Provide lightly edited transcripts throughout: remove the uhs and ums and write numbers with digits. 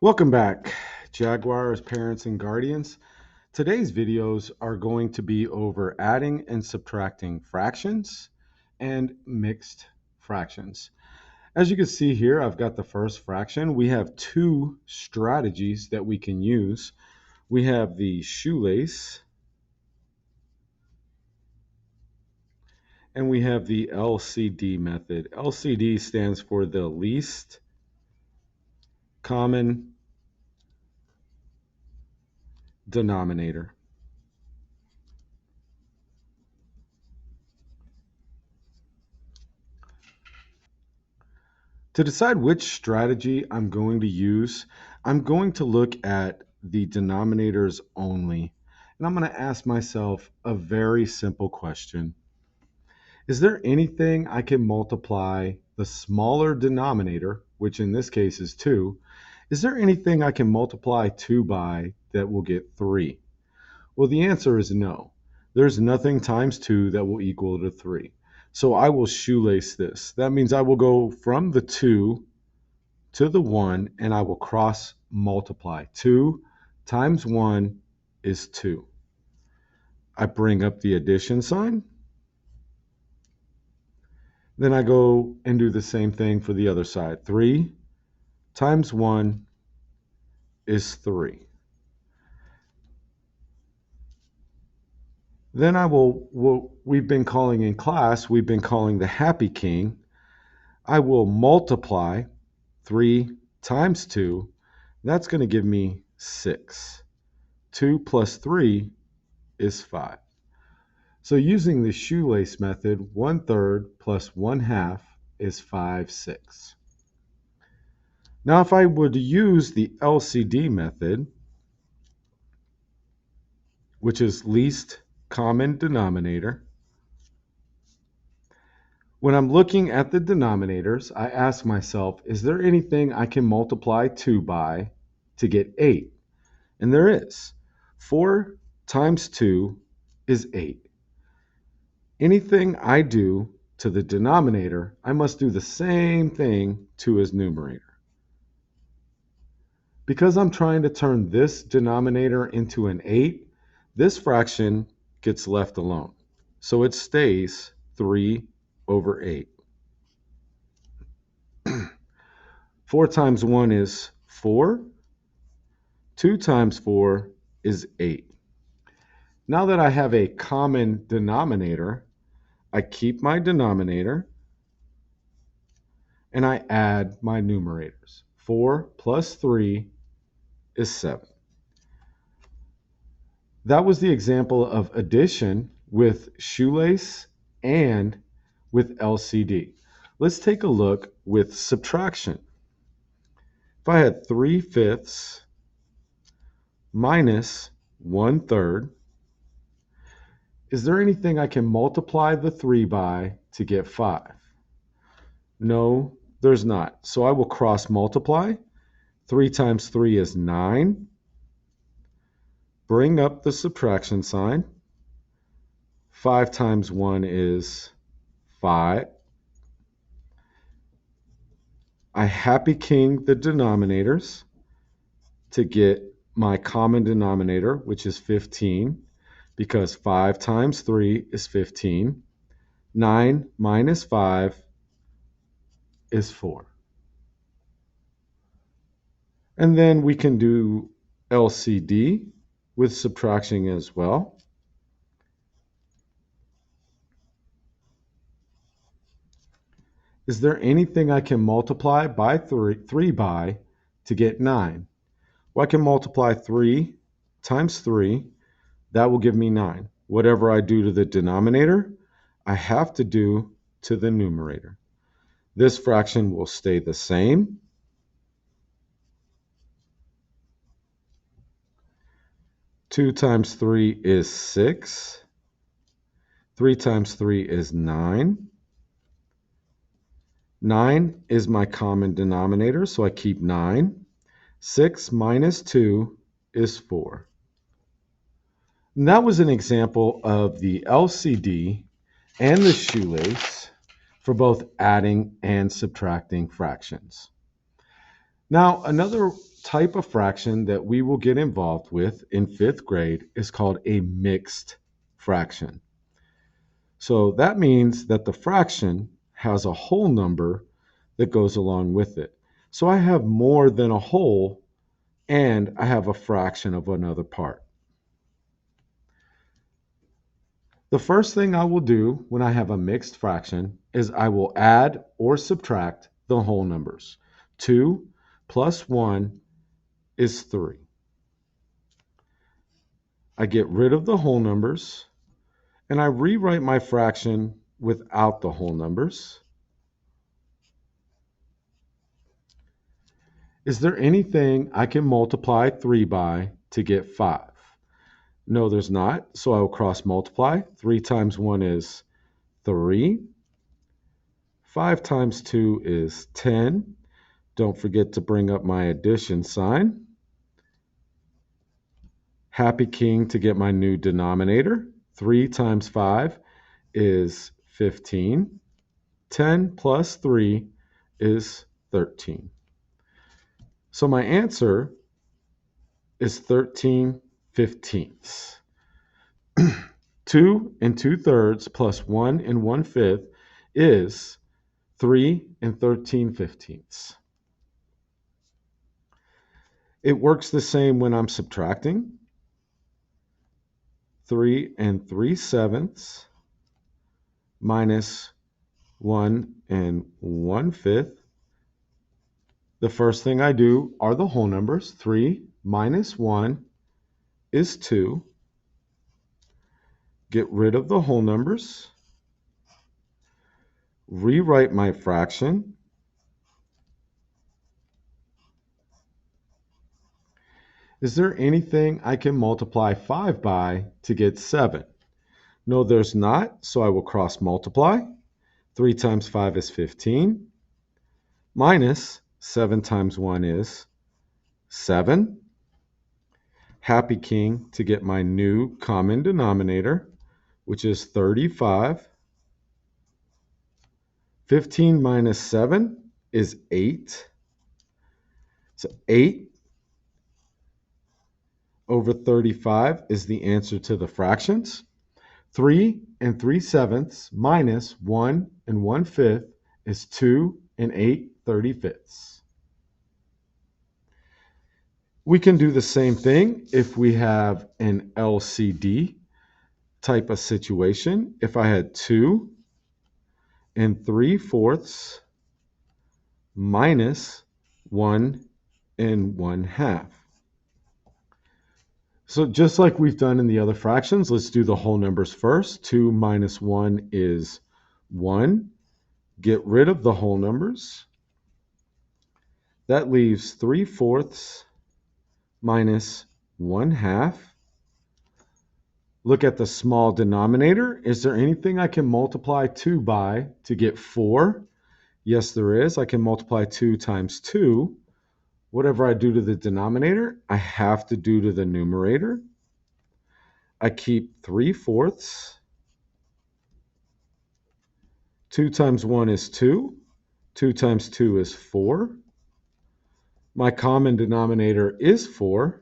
Welcome back, Jaguars, parents, and guardians. Today's videos are going to be over adding and subtracting fractions and mixed fractions. As you can see here, I've got the first fraction. We have two strategies that we can use. We have the shoelace and we have the LCD method. LCD stands for the least common denominator. To decide which strategy I'm going to use, I'm going to look at the denominators only. And I'm going to ask myself a very simple question. Is there anything I can multiply the smaller denominator, which in this case is 2, is there anything I can multiply 2 by that will get 3? Well, the answer is no. There's nothing times 2 that will equal to 3. So I will shoelace this. That means I will go from the 2 to the 1 and I will cross multiply. 2 times 1 is 2. I bring up the addition sign. Then I go and do the same thing for the other side. 3 times 1 is 3. Then I will, what we've been calling in class, we've been calling the happy king. I will multiply 3 times 2. That's going to give me 6. 2 plus 3 is 5. So using the shoelace method, 1/3 plus 1/2 is 5/6. Now if I were to use the LCD method, which is least common denominator, when I'm looking at the denominators, I ask myself, is there anything I can multiply 2 by to get 8? And there is. 4 times 2 is 8. Anything I do to the denominator, I must do the same thing to its numerator. Because I'm trying to turn this denominator into an 8, this fraction gets left alone. So it stays 3/8. 4 times 1 is 4. 2 times 4 is 8. Now that I have a common denominator, I keep my denominator and I add my numerators. 4 plus 3 is 7. That was the example of addition with shoelace and with LCD. Let's take a look with subtraction. If I had 3/5 minus 1/3, is there anything I can multiply the 3 by to get 5? No, there's not. So I will cross multiply. 3 times 3 is 9. Bring up the subtraction sign. 5 times 1 is 5. I happy king the denominators to get my common denominator, which is 15, because 5 times 3 is 15. 9 minus 5 is 4. And then we can do LCD with subtraction as well. Is there anything I can multiply by 3 by to get 9? Well, I can multiply 3 times 3. That will give me 9. Whatever I do to the denominator, I have to do to the numerator. This fraction will stay the same. 2 times 3 is 6. 3 times 3 is 9. 9 is my common denominator, so I keep 9. 6 minus 2 is 4. And that was an example of the LCD and the shoelace for both adding and subtracting fractions. Now, another type of fraction that we will get involved with in fifth grade is called a mixed fraction. So that means that the fraction has a whole number that goes along with it. So I have more than a whole and I have a fraction of another part. The first thing I will do when I have a mixed fraction is I will add or subtract the whole numbers. 2 plus 1 is 3. I get rid of the whole numbers and I rewrite my fraction without the whole numbers. Is there anything I can multiply 3 by to get 5? No, there's not. So I will cross multiply. 3 times 1 is 3. 5 times 2 is 10. Don't forget to bring up my addition sign. Happy King to get my new denominator. 3 times 5 is 15. 10 plus 3 is 13. So my answer is 13/15. 2 2/3 plus 1 1/5 is 3 13/15. It works the same when I'm subtracting. 3 3/7 minus 1 1/5. The first thing I do are the whole numbers. 3 minus 1 is 2. Get rid of the whole numbers. Rewrite my fraction. Is there anything I can multiply 5 by to get 7? No, there's not, so I will cross multiply. 3 times 5 is 15. Minus 7 times 1 is 7. Happy King to get my new common denominator, which is 35. 15 minus 7 is 8. So 8 over 35 is the answer to the fractions. 3 3/7 minus 1 1/5 is 2 8/35. We can do the same thing if we have an LCD type of situation. If I had 2 3/4 minus 1 1/2. So just like we've done in the other fractions, let's do the whole numbers first. 2 minus 1 is 1. Get rid of the whole numbers. That leaves 3/4 minus 1/2. Look at the small denominator. Is there anything I can multiply 2 by to get 4? Yes, there is. I can multiply 2 times 2. Whatever I do to the denominator, I have to do to the numerator. I keep 3/4. 2 times 1 is 2. 2 times 2 is 4. My common denominator is 4.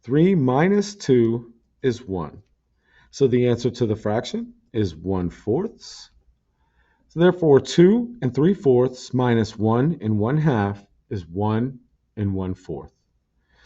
3 minus 2 is 1. So the answer to the fraction is 1/4. So therefore, 2 3/4 minus 1 1/2 is 1 1/4.